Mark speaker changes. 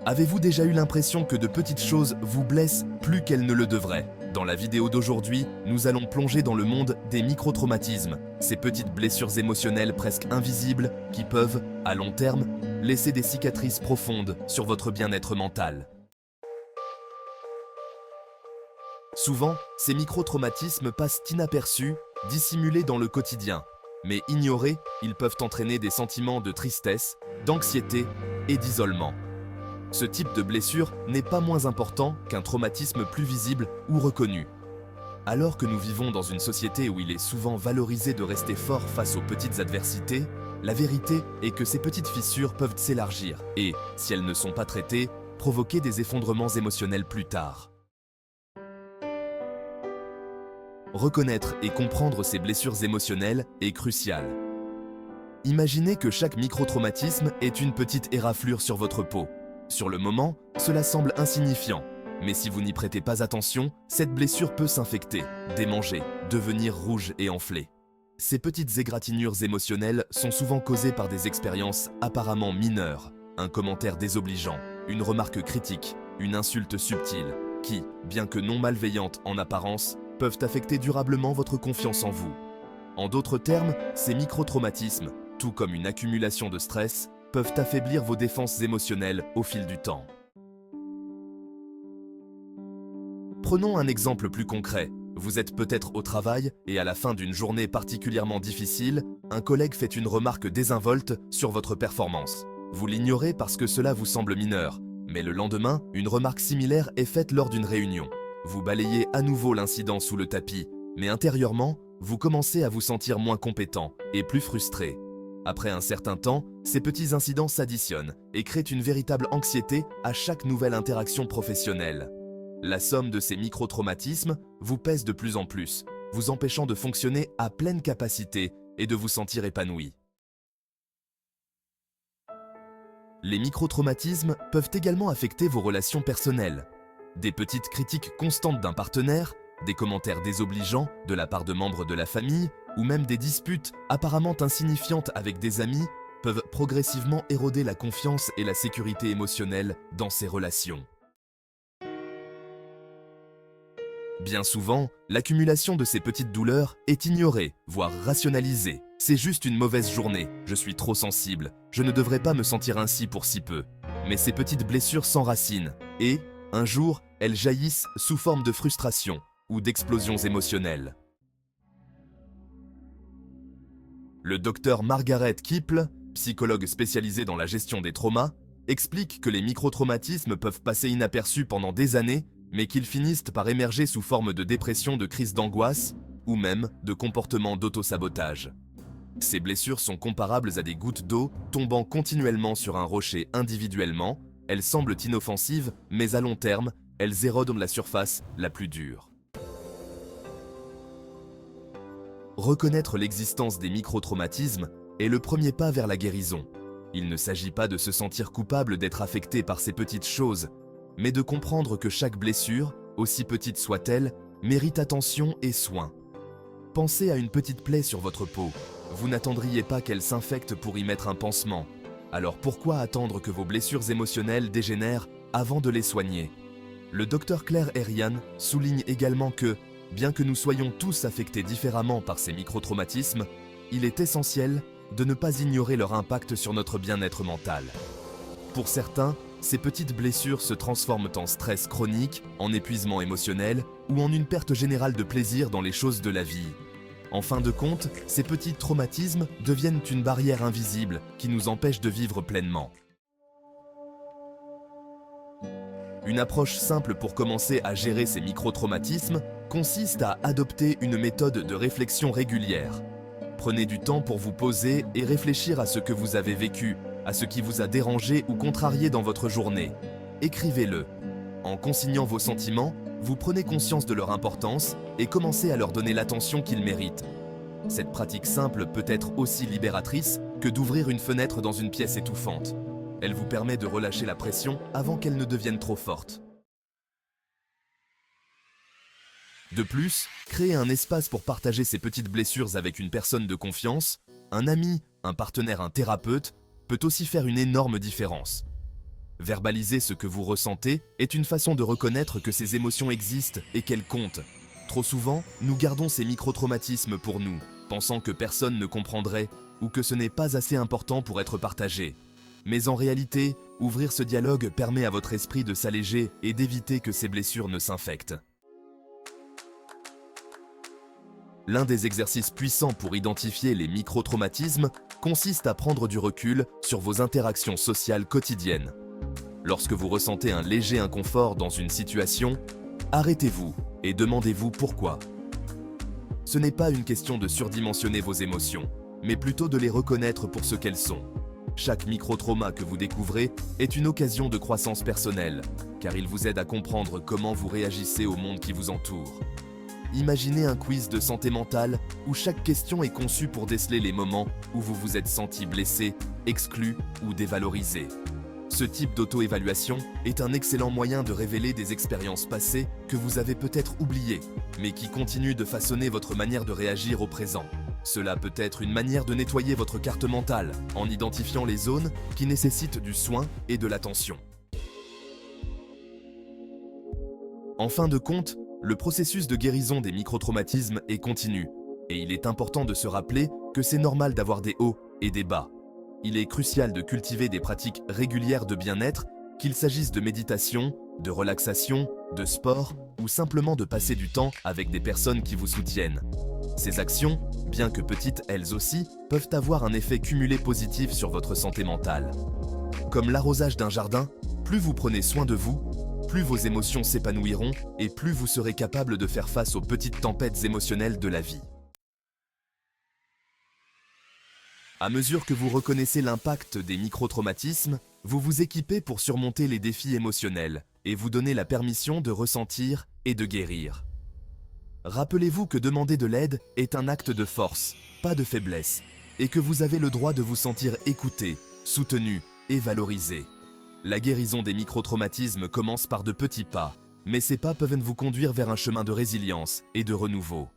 Speaker 1: Avez-vous déjà eu l'impression que de petites choses vous blessent plus qu'elles ne le devraient? Dans la vidéo d'aujourd'hui, nous allons plonger dans le monde des microtraumatismes, ces petites blessures émotionnelles presque invisibles qui peuvent, à long terme, laisser des cicatrices profondes sur votre bien-être mental. Souvent, ces microtraumatismes passent inaperçus, dissimulés dans le quotidien. Mais ignorés, ils peuvent entraîner des sentiments de tristesse, d'anxiété et d'isolement. Ce type de blessure n'est pas moins important qu'un traumatisme plus visible ou reconnu. Alors que nous vivons dans une société où il est souvent valorisé de rester fort face aux petites adversités, la vérité est que ces petites fissures peuvent s'élargir et, si elles ne sont pas traitées, provoquer des effondrements émotionnels plus tard. Reconnaître et comprendre ces blessures émotionnelles est crucial. Imaginez que chaque microtraumatisme est une petite éraflure sur votre peau. Sur le moment, cela semble insignifiant, mais si vous n'y prêtez pas attention, cette blessure peut s'infecter, démanger, devenir rouge et enflée. Ces petites égratignures émotionnelles sont souvent causées par des expériences apparemment mineures, un commentaire désobligeant, une remarque critique, une insulte subtile, qui, bien que non malveillantes en apparence, peuvent affecter durablement votre confiance en vous. En d'autres termes, ces microtraumatismes, tout comme une accumulation de stress, peuvent affaiblir vos défenses émotionnelles au fil du temps. Prenons un exemple plus concret. Vous êtes peut-être au travail et à la fin d'une journée particulièrement difficile, un collègue fait une remarque désinvolte sur votre performance. Vous l'ignorez parce que cela vous semble mineur, mais le lendemain, une remarque similaire est faite lors d'une réunion. Vous balayez à nouveau l'incident sous le tapis, mais intérieurement, vous commencez à vous sentir moins compétent et plus frustré. Après un certain temps, ces petits incidents s'additionnent et créent une véritable anxiété à chaque nouvelle interaction professionnelle. La somme de ces microtraumatismes vous pèse de plus en plus, vous empêchant de fonctionner à pleine capacité et de vous sentir épanoui. Les microtraumatismes peuvent également affecter vos relations personnelles. Des petites critiques constantes d'un partenaire, des commentaires désobligeants de la part de membres de la famille, ou même des disputes apparemment insignifiantes avec des amis peuvent progressivement éroder la confiance et la sécurité émotionnelle dans ces relations. Bien souvent, l'accumulation de ces petites douleurs est ignorée, voire rationalisée. C'est juste une mauvaise journée, je suis trop sensible, je ne devrais pas me sentir ainsi pour si peu. Mais ces petites blessures s'enracinent et, un jour, elles jaillissent sous forme de frustration ou d'explosions émotionnelles. Le docteur Margaret Kipple, psychologue spécialisée dans la gestion des traumas, explique que les microtraumatismes peuvent passer inaperçus pendant des années, mais qu'ils finissent par émerger sous forme de dépression, de crises d'angoisse ou même de comportements d'autosabotage. Ces blessures sont comparables à des gouttes d'eau tombant continuellement sur un rocher individuellement. Elles semblent inoffensives, mais à long terme, elles érodent la surface la plus dure. Reconnaître l'existence des microtraumatismes est le premier pas vers la guérison. Il ne s'agit pas de se sentir coupable d'être affecté par ces petites choses, mais de comprendre que chaque blessure, aussi petite soit-elle, mérite attention et soin. Pensez à une petite plaie sur votre peau. Vous n'attendriez pas qu'elle s'infecte pour y mettre un pansement. Alors pourquoi attendre que vos blessures émotionnelles dégénèrent avant de les soigner? Le docteur Claire Herian souligne également que, bien que nous soyons tous affectés différemment par ces microtraumatismes, il est essentiel de ne pas ignorer leur impact sur notre bien-être mental. Pour certains, ces petites blessures se transforment en stress chronique, en épuisement émotionnel ou en une perte générale de plaisir dans les choses de la vie. En fin de compte, ces petits traumatismes deviennent une barrière invisible qui nous empêche de vivre pleinement. Une approche simple pour commencer à gérer ces microtraumatismes consiste à adopter une méthode de réflexion régulière. Prenez du temps pour vous poser et réfléchir à ce que vous avez vécu, à ce qui vous a dérangé ou contrarié dans votre journée. Écrivez-le. En consignant vos sentiments, vous prenez conscience de leur importance et commencez à leur donner l'attention qu'ils méritent. Cette pratique simple peut être aussi libératrice que d'ouvrir une fenêtre dans une pièce étouffante. Elle vous permet de relâcher la pression avant qu'elle ne devienne trop forte. De plus, créer un espace pour partager ces petites blessures avec une personne de confiance, un ami, un partenaire, un thérapeute, peut aussi faire une énorme différence. Verbaliser ce que vous ressentez est une façon de reconnaître que ces émotions existent et qu'elles comptent. Trop souvent, nous gardons ces micro-traumatismes pour nous, pensant que personne ne comprendrait ou que ce n'est pas assez important pour être partagé. Mais en réalité, ouvrir ce dialogue permet à votre esprit de s'alléger et d'éviter que ces blessures ne s'infectent. L'un des exercices puissants pour identifier les micro-traumatismes consiste à prendre du recul sur vos interactions sociales quotidiennes. Lorsque vous ressentez un léger inconfort dans une situation, arrêtez-vous et demandez-vous pourquoi. Ce n'est pas une question de surdimensionner vos émotions, mais plutôt de les reconnaître pour ce qu'elles sont. Chaque micro-trauma que vous découvrez est une occasion de croissance personnelle, car il vous aide à comprendre comment vous réagissez au monde qui vous entoure. Imaginez un quiz de santé mentale où chaque question est conçue pour déceler les moments où vous vous êtes senti blessé, exclu ou dévalorisé. Ce type d'auto-évaluation est un excellent moyen de révéler des expériences passées que vous avez peut-être oubliées, mais qui continuent de façonner votre manière de réagir au présent. Cela peut être une manière de nettoyer votre carte mentale en identifiant les zones qui nécessitent du soin et de l'attention. En fin de compte, le processus de guérison des microtraumatismes est continu, et il est important de se rappeler que c'est normal d'avoir des hauts et des bas. Il est crucial de cultiver des pratiques régulières de bien-être, qu'il s'agisse de méditation, de relaxation, de sport ou simplement de passer du temps avec des personnes qui vous soutiennent. Ces actions, bien que petites elles aussi, peuvent avoir un effet cumulé positif sur votre santé mentale. Comme l'arrosage d'un jardin, plus vous prenez soin de vous, plus vos émotions s'épanouiront et plus vous serez capable de faire face aux petites tempêtes émotionnelles de la vie. À mesure que vous reconnaissez l'impact des microtraumatismes, vous vous équipez pour surmonter les défis émotionnels et vous donnez la permission de ressentir et de guérir. Rappelez-vous que demander de l'aide est un acte de force, pas de faiblesse, et que vous avez le droit de vous sentir écouté, soutenu et valorisé. La guérison des microtraumatismes commence par de petits pas, mais ces pas peuvent vous conduire vers un chemin de résilience et de renouveau.